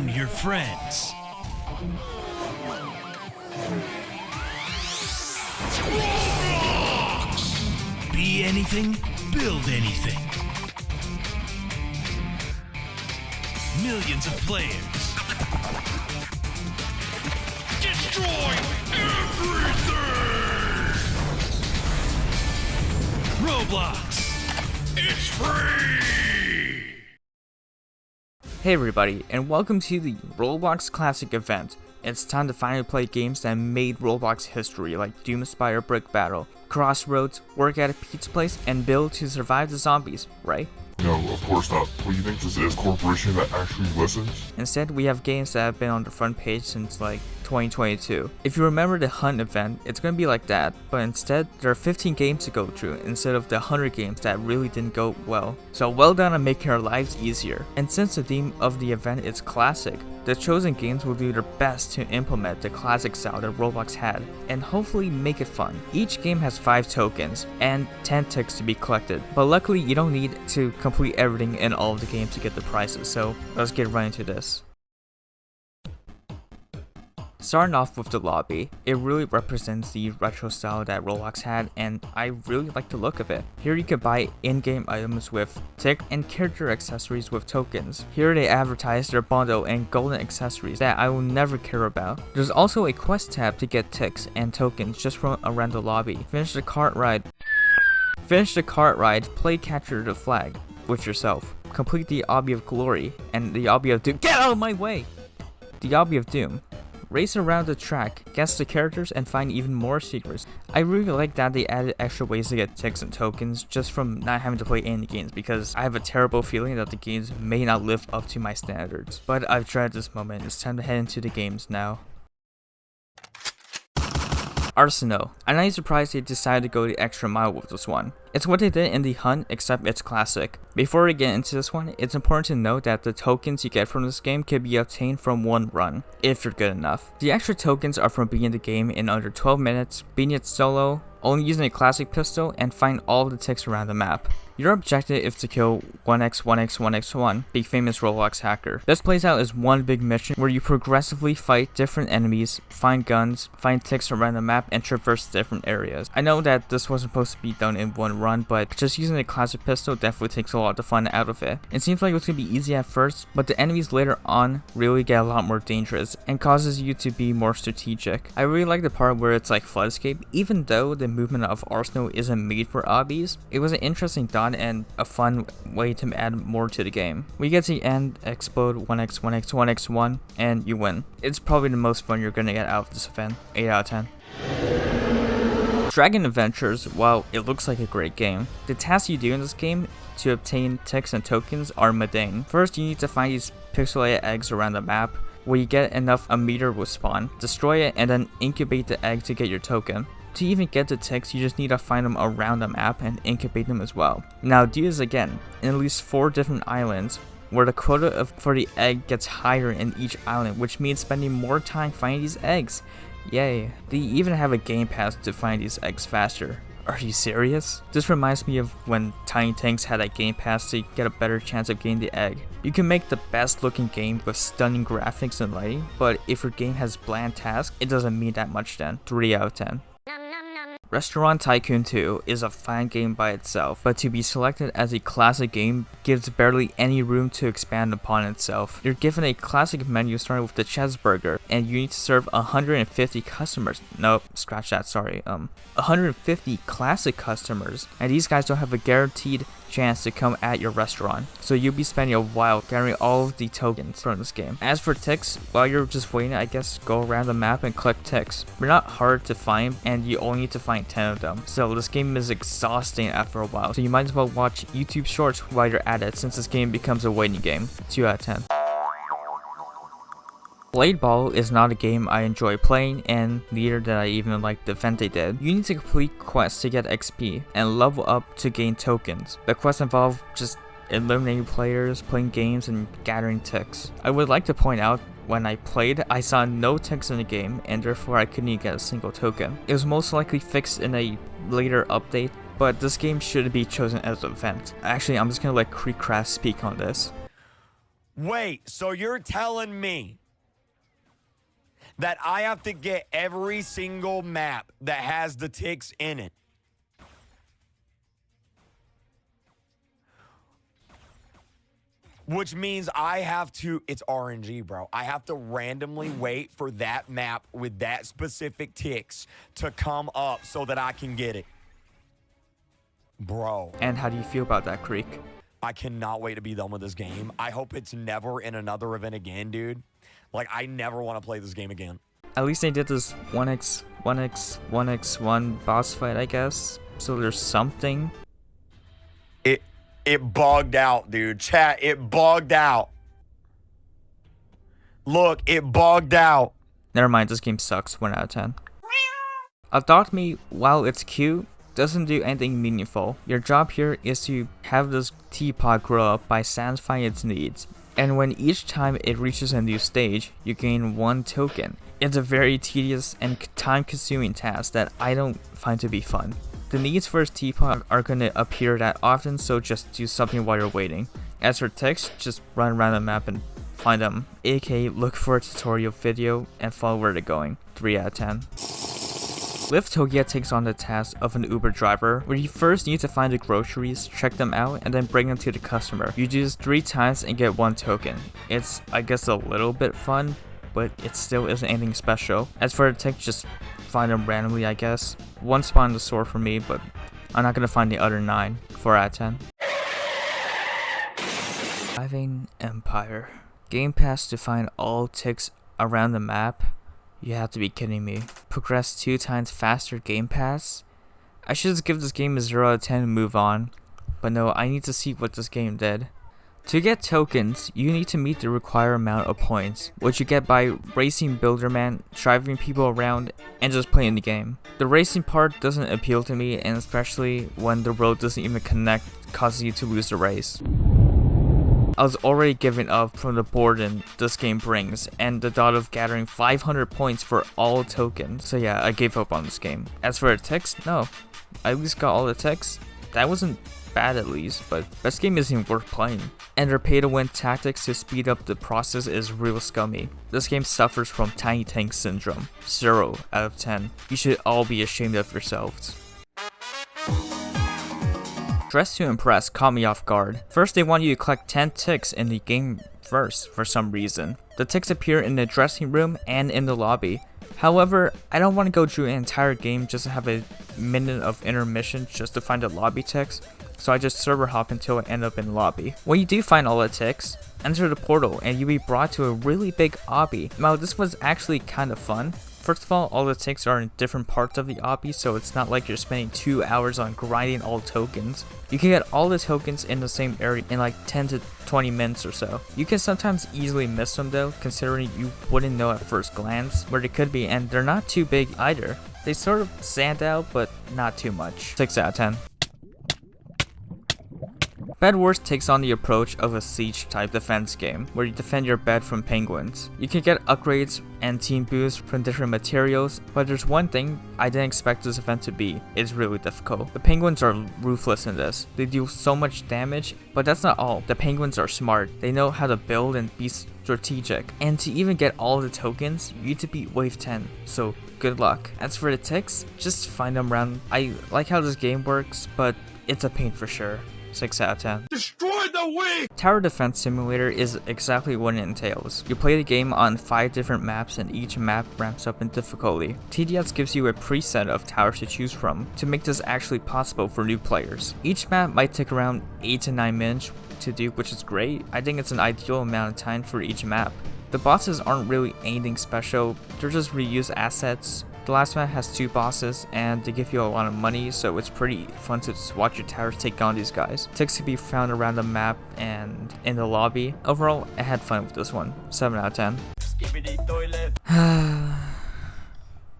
Warn your friends. ROBLOX! Be anything, build anything. Millions of players. Destroy everything! ROBLOX! It's free! Hey everybody, and welcome to the ROBLOX Classic Event. It's time to finally play games that made Roblox history, like Doomspire Brick Battle, Crossroads, Work at a Pizza Place, and Build to Survive the Zombies, right? No, of course not. What do you think this is? Corporation that actually listens? Instead, we have games that have been on the front page since like 2022. If you remember the Hunt event, it's gonna be like that, but instead, there are 15 games to go through instead of the 100 games that really didn't go well. So well done on making our lives easier. And since the theme of the event is classic, the chosen games will do their best to implement the classic style that Roblox had, and hopefully make it fun. Each game has 5 tokens, and 10 ticks to be collected, but luckily you don't need to complete everything in all of the games to get the prizes, so let's get right into this. Starting off with the lobby, it really represents the retro style that Roblox had, and I really like the look of it. Here you can buy in-game items with tick and character accessories with tokens. Here they advertise their bundle and golden accessories that I will never care about. There's also a quest tab to get ticks and tokens just from around the lobby. Finish the cart ride, play capture the flag with yourself. Complete the obby of glory and the obby of doom. Get out of my way! The obby of doom. Race around the track, guess the characters, and find even more secrets. I really like that they added extra ways to get ticks and tokens just from not having to play any games, because I have a terrible feeling that the games may not live up to my standards. But I've tried this moment, it's time to head into the games now. Arsenal. I'm not surprised they decided to go the extra mile with this one. It's what they did in the Hunt, except it's classic. Before we get into this one, it's important to note that the tokens you get from this game can be obtained from one run, if you're good enough. The extra tokens are from beating the game in under 12 minutes, beating it solo, only using a classic pistol, and find all of the ticks around the map. Your objective is to kill 1x1x1x1, the famous Roblox hacker. This plays out as one big mission where you progressively fight different enemies, find guns, find ticks around the map, and traverse different areas. I know that this wasn't supposed to be done in one run, but just using a classic pistol definitely takes a lot of the fun out of it. It seems like it was going to be easy at first, but the enemies later on really get a lot more dangerous and causes you to be more strategic. I really like the part where it's like flood escape. Even though the movement of Arsenal isn't made for obbies, it was an interesting thought and a fun way to add more to the game. We get to the end, explode 1x1x1x1, and you win. It's probably the most fun you're gonna get out of this event. 8 out of 10. Dragon Adventures, while it looks like a great game, the tasks you do in this game to obtain ticks and tokens are mundane. First, you need to find these pixelated eggs around the map. Where you get enough, a meter will spawn. Destroy it and then incubate the egg to get your token. To even get the ticks, you just need to find them around the map and incubate them as well. Now do this again in at least 4 different islands, where the quota for the egg gets higher in each island, which means spending more time finding these eggs. Yay. They even have a game pass to find these eggs faster. Are you serious? This reminds me of when Tiny Tanks had a game pass to get a better chance of getting the egg. You can make the best looking game with stunning graphics and lighting, but if your game has bland tasks, it doesn't mean that much then. 3 out of 10. Restaurant Tycoon 2 is a fine game by itself, but to be selected as a classic game gives barely any room to expand upon itself. You're given a classic menu starting with the cheeseburger, and you need to serve 150 customers. Nope, scratch that, sorry. 150 classic customers, and these guys don't have a guaranteed chance to come at your restaurant, so you'll be spending a while gathering all of the tokens from this game. As for ticks, while you're just waiting, I guess go around the map and collect ticks. They're not hard to find, and you only need to find 10 of them, so this game is exhausting after a while, so you might as well watch YouTube shorts while you're at it, since this game becomes a waiting game. 2 out of 10. Blade Ball is not a game I enjoy playing, and neither did I even like the event they did. You need to complete quests to get XP and level up to gain tokens. The quests involve just eliminating players, playing games, and gathering ticks. I would like to point out, when I played, I saw no ticks in the game, and therefore I couldn't even get a single token. It was most likely fixed in a later update, but this game shouldn't be chosen as an event. Actually, I'm just gonna let Creekcraft speak on this. Wait, so you're telling me that I have to get every single map that has the ticks in it? Which means I have to, it's RNG, bro. I have to randomly wait for that map with that specific ticks to come up so that I can get it. Bro. And how do you feel about that, Creek? I cannot wait to be done with this game. I hope it's never in another event again, dude. Like, I never want to play this game again. At least they did this 1x1 boss fight, I guess. So there's something. It bugged out, dude. Chat, it bugged out. Look, it bugged out. Never mind, this game sucks. 1 out of 10. Adopt Me, while it's cute, doesn't do anything meaningful. Your job here is to have this teapot grow up by satisfying its needs. And when each time it reaches a new stage, you gain 1 token. It's a very tedious and time-consuming task that I don't find to be fun. The needs for a teapot are going to appear that often, so just do something while you're waiting. As for text, just run around the map and find them, aka look for a tutorial video and follow where they're going. 3 out of 10. Liftopia takes on the task of an Uber driver, where you first need to find the groceries, check them out, and then bring them to the customer. You do this 3 times and get 1 token. It's, I guess, a little bit fun, but it still isn't anything special. As for the text, just find them randomly, I guess. 1 spot in the store for me, but I'm not gonna find the other 9. 4 out of 10. Driving Empire. Game Pass to find all ticks around the map? You have to be kidding me. Progress 2 times faster Game Pass? I should just give this game a 0 out of 10 and move on. But no, I need to see what this game did. To get tokens, you need to meet the required amount of points, which you get by racing Builderman, driving people around, and just playing the game. The racing part doesn't appeal to me, and especially when the road doesn't even connect, causing you to lose the race. I was already giving up from the boredom this game brings, and the thought of gathering 500 points for all tokens. So yeah, I gave up on this game. As for the text, no. I at least got all the text. That wasn't bad at least, but this game isn't worth playing. And their pay-to-win tactics to speed up the process is real scummy. This game suffers from Tiny Tank Syndrome. 0 out of 10. You should all be ashamed of yourselves. Dress to Impress caught me off guard. First, they want you to collect 10 ticks in the game first for some reason. The ticks appear in the dressing room and in the lobby. However, I don't want to go through an entire game just to have a minute of intermission just to find the lobby ticks, so I just server hop until I end up in the lobby. When you do find all the ticks, enter the portal and you'll be brought to a really big obby. Now, this was actually kind of fun. First of all the ticks are in different parts of the obby, so it's not like you're spending 2 hours on grinding all tokens. You can get all the tokens in the same area in like 10 to 20 minutes or so. You can sometimes easily miss them though, considering you wouldn't know at first glance where they could be, and they're not too big either. They sort of stand out, but not too much. 6 out of 10. Bed Wars takes on the approach of a siege-type defense game, where you defend your bed from penguins. You can get upgrades and team boosts from different materials, but there's one thing I didn't expect this event to be. It's really difficult. The penguins are ruthless in this. They do so much damage, but that's not all. The penguins are smart. They know how to build and be strategic. And to even get all the tokens, you need to beat wave 10, so good luck. As for the ticks, just find them around. I like how this game works, but it's a pain for sure. 6 out of 10. Destroy the weak! Tower Defense Simulator is exactly what it entails. You play the game on 5 different maps and each map ramps up in difficulty. TDS gives you a preset of towers to choose from to make this actually possible for new players. Each map might take around 8 to 9 minutes to do, which is great. I think it's an ideal amount of time for each map. The bosses aren't really anything special, they're just reused assets. The last map has 2 bosses and they give you a lot of money, so it's pretty fun to just watch your towers take on these guys. Ticks can be found around the map and in the lobby. Overall, I had fun with this one. 7 out of 10.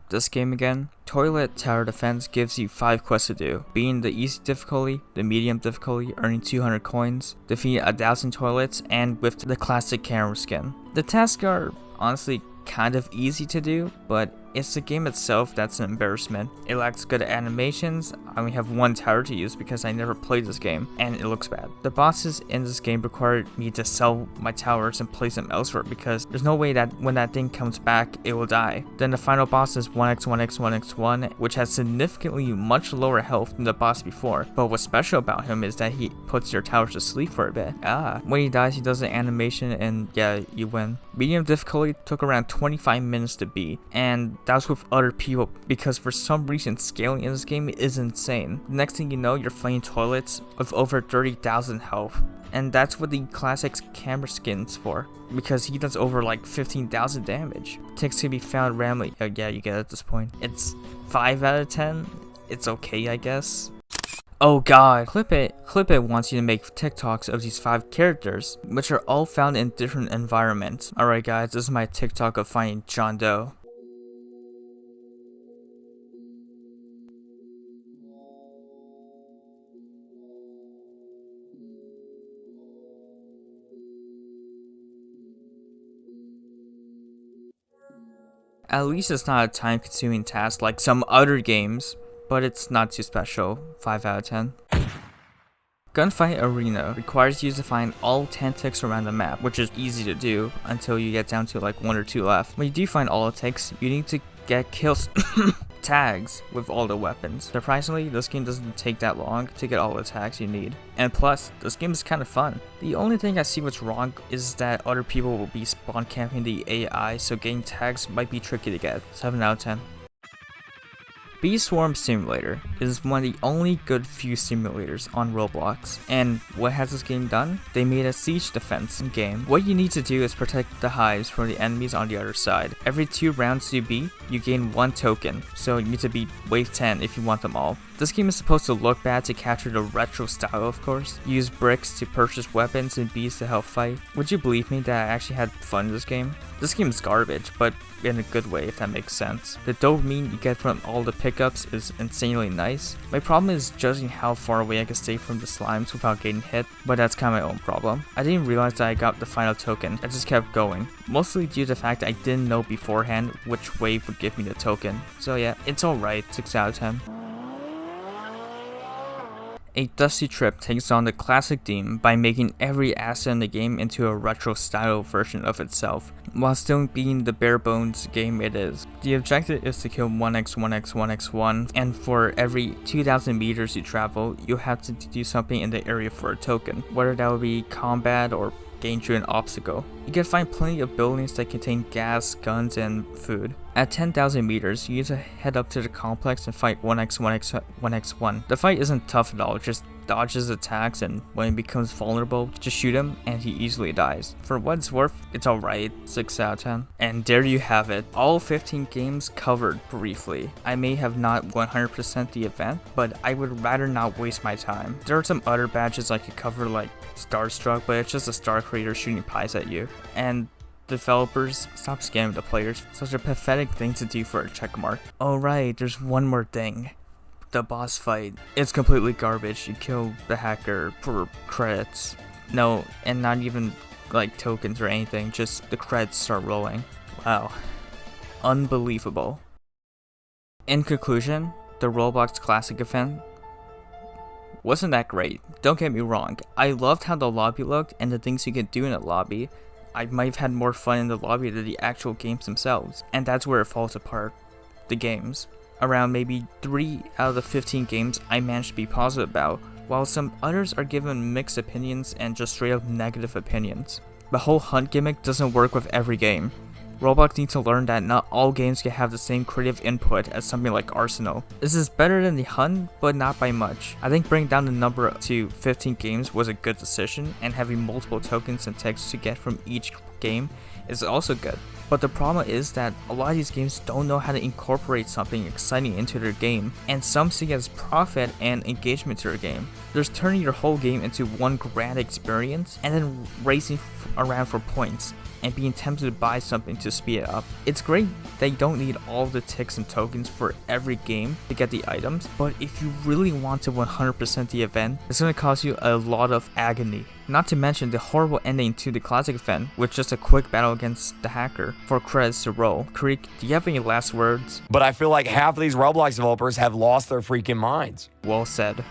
This game again. Toilet Tower Defense gives you 5 quests to do, being the easy difficulty, the medium difficulty, earning 200 coins, defeat 1,000 toilets, and with the classic camera skin. The tasks are honestly kind of easy to do, but It's the game itself that's an embarrassment. It lacks good animations. I only have one tower to use because I never played this game, and it looks bad. The bosses in this game required me to sell my towers and place them elsewhere because there's no way that when that thing comes back, it will die. Then the final boss is 1x, 1x, 1x1, which has significantly much lower health than the boss before. But what's special about him is that he puts your towers to sleep for a bit. When he dies, he does an animation and yeah, you win. Medium difficulty took around 25 minutes to beat, and that was with other people because for some reason scaling in this game is insane. The next thing you know, you're fighting toilets with over 30,000 health. And that's what the classic's camera skin's for, because he does over like 15,000 damage. Ticks can be found randomly. Oh yeah, you get it at this point. It's 5 out of 10. It's okay, I guess. Oh god, Clip It wants you to make TikToks of these 5 characters, which are all found in different environments. Alright guys, this is my TikTok of finding John Doe. At least it's not a time-consuming task like some other games, but it's not too special. 5 out of 10. Gunfight Arena requires you to find all 10 ticks around the map, which is easy to do until you get down to like 1 or 2 left. When you do find all the ticks, you need to get kills tags with all the weapons. Surprisingly, this game doesn't take that long to get all the tags you need. And plus, this game is kind of fun. The only thing I see what's wrong is that other people will be spawn camping the AI, so getting tags might be tricky to get. 7 out of 10. Bee Swarm Simulator is one of the only good few simulators on Roblox. And what has this game done? They made a siege defense game. What you need to do is protect the hives from the enemies on the other side. Every 2 rounds you beat, you gain 1 token, so you need to beat wave 10 if you want them all. This game is supposed to look bad to capture the retro style, of course. Use bricks to purchase weapons and bees to help fight. Would you believe me that I actually had fun in this game? This game is garbage, but in a good way, if that makes sense. The dopamine you get from all the pickups is insanely nice. My problem is judging how far away I can stay from the slimes without getting hit, but that's kind of my own problem. I didn't realize that I got the final token. I just kept going, mostly due to the fact that I didn't know beforehand which wave would give me the token. So yeah, it's alright, 6 out of 10. A Dusty Trip takes on the classic theme by making every asset in the game into a retro style version of itself, while still being the bare bones game it is. The objective is to kill 1x, 1x, 1x1, and for every 2,000 meters you travel, you have to do something in the area for a token, whether that would be combat or getting through an obstacle. You can find plenty of buildings that contain gas, guns, and food. At 10,000 meters, you need to head up to the complex and fight 1x, 1x, 1x1. The fight isn't tough at all, it just dodges attacks, and when he becomes vulnerable, just shoot him and he easily dies. For what it's worth, it's alright, 6 out of 10. And there you have it, all 15 games covered briefly. I may have not 100% the event, but I would rather not waste my time. There are some other badges I could cover like Starstruck, but it's just a star creator shooting pies at you. And developers, stop scamming the players. Such a pathetic thing to do for a checkmark. Alright, there's one more thing. The boss fight. It's completely garbage. You kill the hacker for credits. No, and not even like tokens or anything, just the credits start rolling. Wow. Unbelievable. In conclusion, the ROBLOX Classic Event wasn't that great. Don't get me wrong, I loved how the lobby looked and the things you could do in the lobby. I might have had more fun in the lobby than the actual games themselves, and that's where it falls apart. The games. Around maybe 3 out of the 15 games I managed to be positive about, while some others are given mixed opinions and just straight up negative opinions. The whole hunt gimmick doesn't work with every game. Roblox needs to learn that not all games can have the same creative input as something like Arsenal. This is better than the hunt, but not by much. I think bringing down the number to 15 games was a good decision, and having multiple tokens and texts to get from each game is also good. But the problem is that a lot of these games don't know how to incorporate something exciting into their game, and some see it as profit and engagement to their game. There's turning your whole game into one grand experience and then racing around for points and being tempted to buy something to speed it up. It's great that you don't need all the ticks and tokens for every game to get the items, but if you really want to 100% the event, it's going to cost you a lot of agony. Not to mention the horrible ending to the classic event, with just a quick battle against the hacker. For credits to roll. Creek, do you have any last words? But I feel like half of these Roblox developers have lost their freaking minds. Well said.